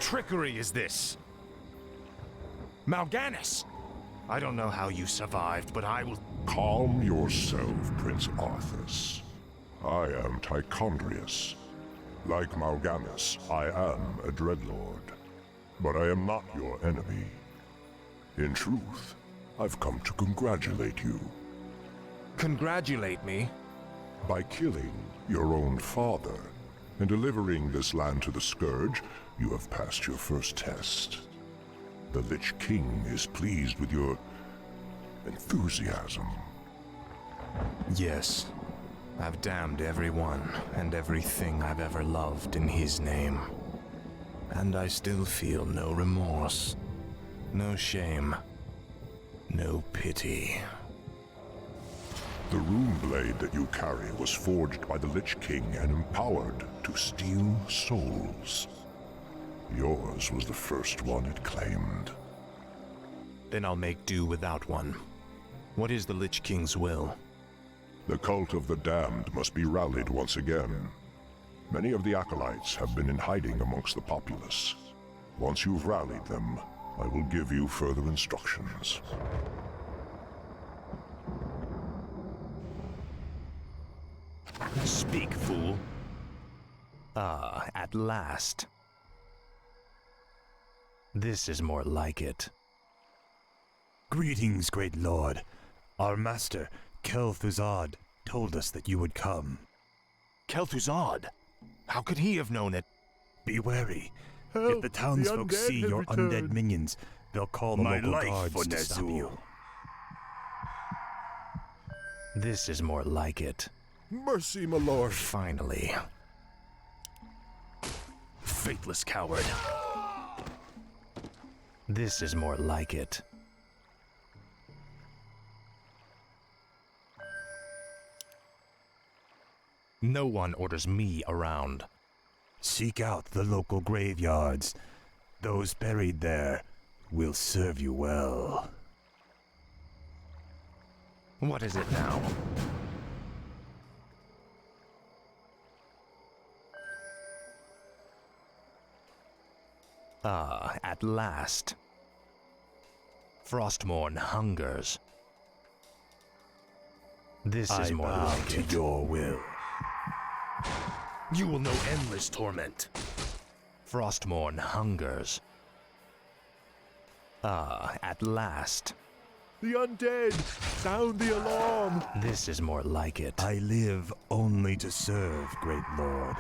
trickery is this? Mal'Ganis! I don't know how you survived, but I will... Calm yourself, Prince Arthas. I am Tichondrius. Like Mal'Ganis, I am a Dreadlord. But I am not your enemy. In truth, I've come to congratulate you. Congratulate me? By killing your own father and delivering this land to the Scourge, you have passed your first test. The Lich King is pleased with your enthusiasm. Yes. I've damned everyone and everything I've ever loved in his name. And I still feel no remorse, no shame, no pity. The rune blade that you carry was forged by the Lich King and empowered to steal souls. Yours was the first one it claimed. Then I'll make do without one. What is the Lich King's will? The cult of the damned must be rallied once again. Many of the acolytes have been in hiding amongst the populace. Once you've rallied them, I will give you further instructions. Speak, fool. Ah, at last. This is more like it. Greetings, great lord. Our master, Kel'Thuzad, told us that you would come. Kel'Thuzad? How could he have known it? Be wary. Help, If the townsfolk the undead see have your returned. undead minions, they'll call the My local life guards for to stop Nezul. you. This is more like it. Mercy, my lord. Finally. Faithless coward. This is more like it. No one orders me around. Seek out the local graveyards. Those buried there will serve you well. What is it now? Ah, at last. Frostmourne hungers. This is I more bow like to it. your will. You will know endless torment. Frostmourne hungers. Ah, at last. The undead! Sound the alarm! This is more like it. I live only to serve, great lord.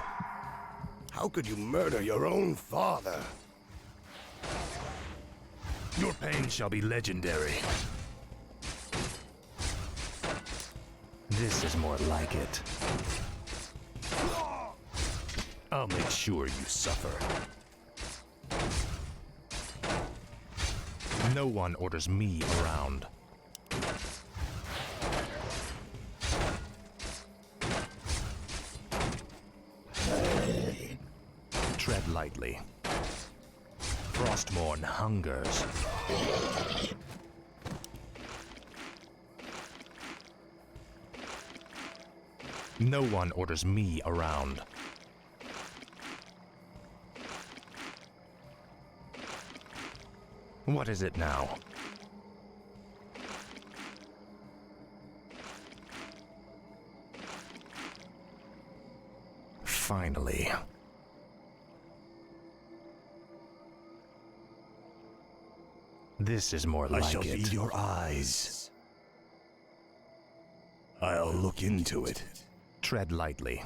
How could you murder your own father? Your pain shall be legendary. This is more like it. I'll make sure you suffer. No one orders me around. Tread lightly. Frostmourne hungers. No one orders me around. What is it now? Finally. This is more I like shall it. feed your eyes. I'll look into it. Tread lightly.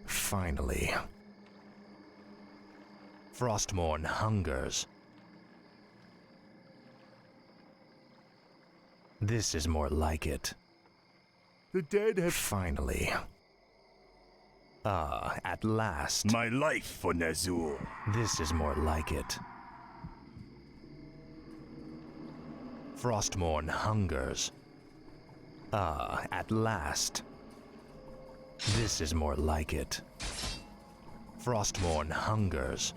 Finally. Frostmourne hungers. This is more like it. The dead have... Finally. Ah, at last. My life for Nezul. This is more like it. Frostmourne hungers. Ah, at last. This is more like it. Frostmourne hungers.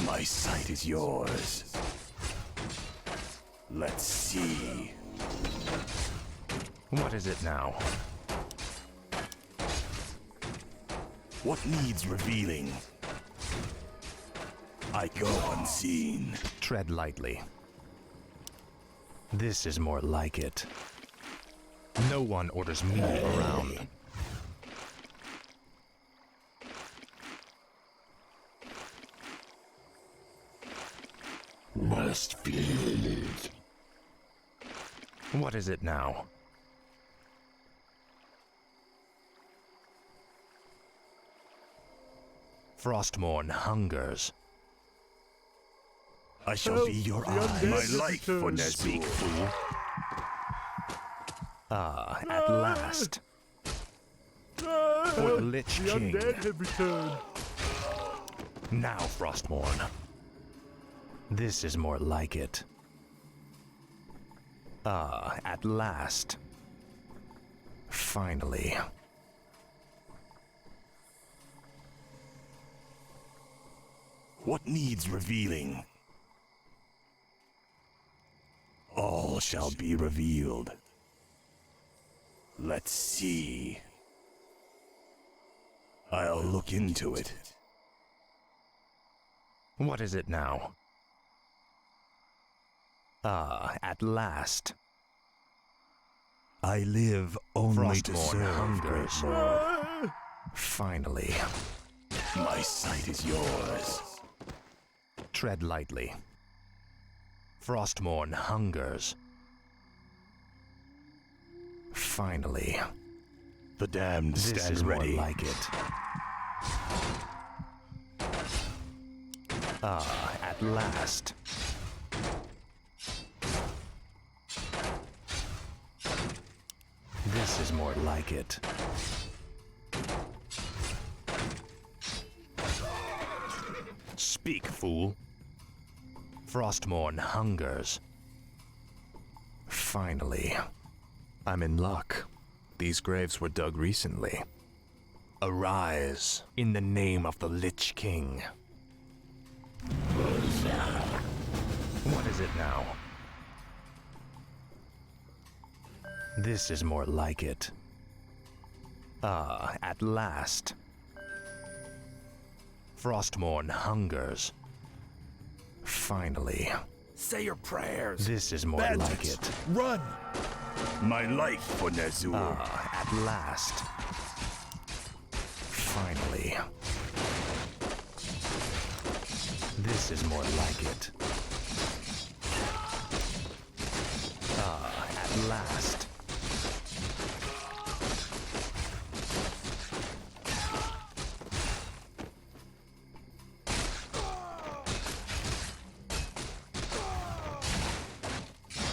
My sight is yours. Let's see. What is it now? What needs revealing? I go unseen. Tread lightly. This is more like it. No one orders me around. Must feel it. What is it now? Frostmourne hungers. I shall Help, be your the eye. undead My has life for returned. Speak, fool. Ah, at last. Ah, For the Lich the King. undead have returned. Now, Frostmourne. This is more like it. Ah, at last. Finally. What needs revealing? All shall be revealed. Let's see. I'll look into it. What is it now? Ah, at last. I live only to Frostmourne serve, hungers. great lord. Ah, Finally. My sight is yours. Tread lightly. Frostmourne hungers. Finally. The damned This stand is ready. more like it. Ah, at last. This is more like it. Speak, fool. Frostmourne hungers. Finally. I'm in luck. These graves were dug recently. Arise, in the name of the Lich King. What is it now? This is more like it. Ah, at last. Frostmourne hungers. Finally. Say your prayers. This is more like it. Run! My life for Nazur. Ah, at last. Finally. This is more like it. Ah, at last.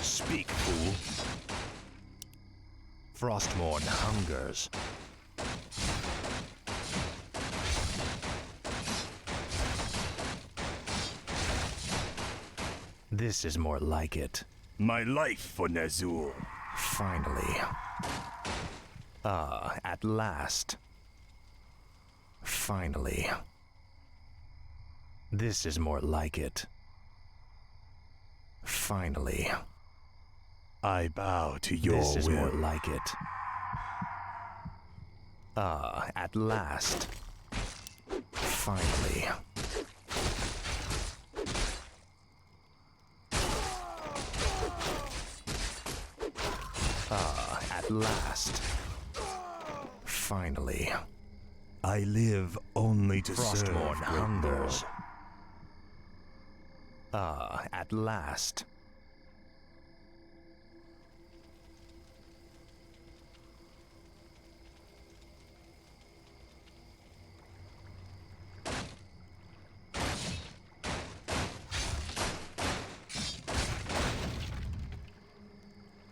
Speak, fool. Frostmourne hungers. This is more like it. My life for Nazur. Finally. Ah, at last. Finally. This is more like it. Finally. I bow to your This is will. more like it. Ah, at last. Finally. Ah, at last. Finally. I live only to serve, Frostmourne great hungers. lord. Ah, at last.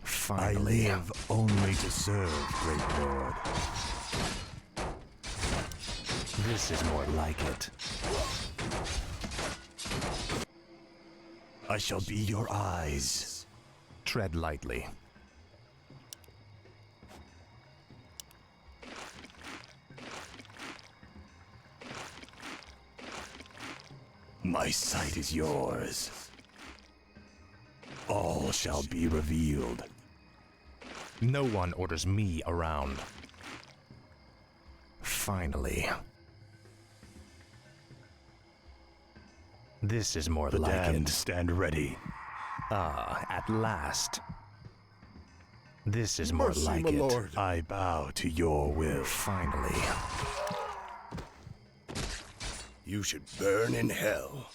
I Finally. live only to serve, great lord. This is more like it. I shall be your eyes. Tread lightly. My sight is yours. All shall be revealed. No one orders me around. Finally. This is more The like damned it. stand ready. Ah, at last. This is more Mercy, like my it. lord. I bow to your will. Finally. You should burn in hell.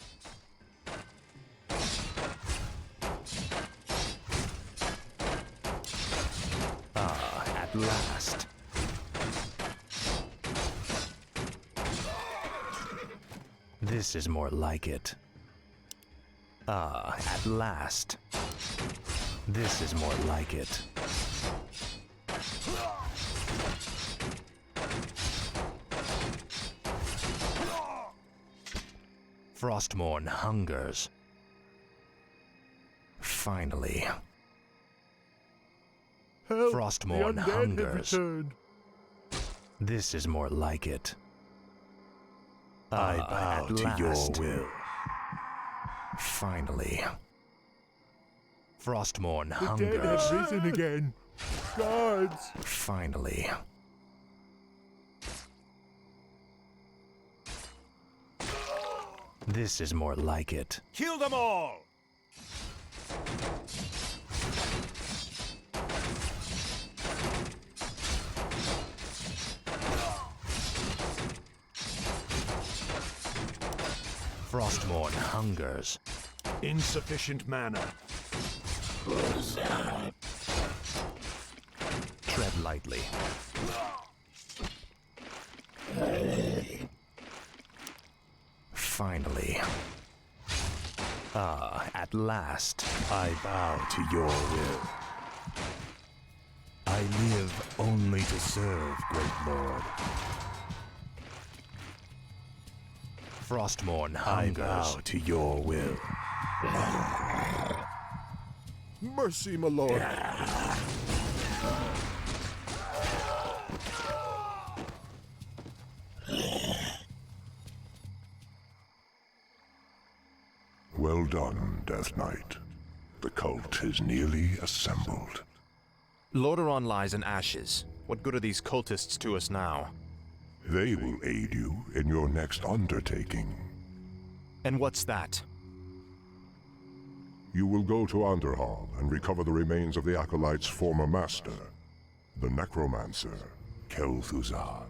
At last. This is more like it. Ah, at last. This is more like it. Frostmourne hungers. Finally. Help! Frostmourne the undead hungers. have returned. This is more like it. I bow at to last. your will. Finally. Frostmourne The dead hungers. have risen again. Guards! Finally. This is more like it. Kill them all! Frostmourne hungers. Insufficient mana. Tread lightly. Finally. Ah, at last. I bow to your will. I live only to serve, great lord. Frostmourne I hungers. bow to your will. Mercy, my lord. Well done, Death Knight. The cult is nearly assembled. Lordaeron lies in ashes. What good are these cultists to us now? They will aid you in your next undertaking. And what's that? You will go to Underhall and recover the remains of the Acolyte's former master, the necromancer, Kel'Thuzad.